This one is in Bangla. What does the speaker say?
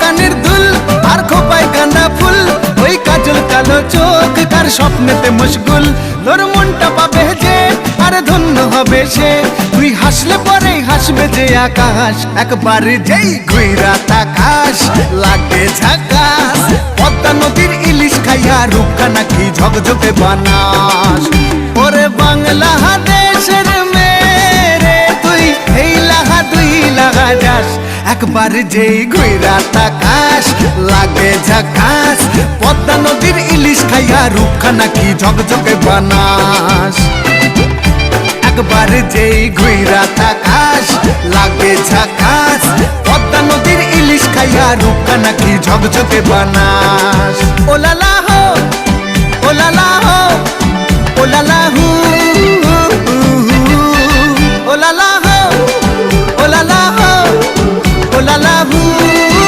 কানের দুল আর খোপায় গাঁদা ফুল, ওই কাজল কালো চোখ কার স্বপ্নেতে মশগুল। তোর মনটা পাবে যে আর ধন্য হবে সে, তুই হাসলে পরে হাসবে যে আকাশ। একবার যেই ঘুইরা তাকাস লাগে ঝাকাস, পদ্মা নদীর ইলিশ খাইয়া রূপখানা কি ঝকঝকে বানাস। ওরে বাংলা দেশের মেরে তুই এই লাহা দুই লাগা যাস, একবার যেই ঘুইরা তাকাস লাগে ঝাকাস, পদ্মা নদীর ইলিশ খাইয়া রূপখানা কি ঝকঝকে বানাস। একবার যেই ঘুইরা তাকাস লাগে ঝাকাস, পদ্মা নদীর ইলিশ খাইয়া রূপখানা কি ঝকঝকে বানাস। ও লালা হো, ও লালা হো, ও লালা হু, ও লালা হো, ও লালা হো, ও লালা হু।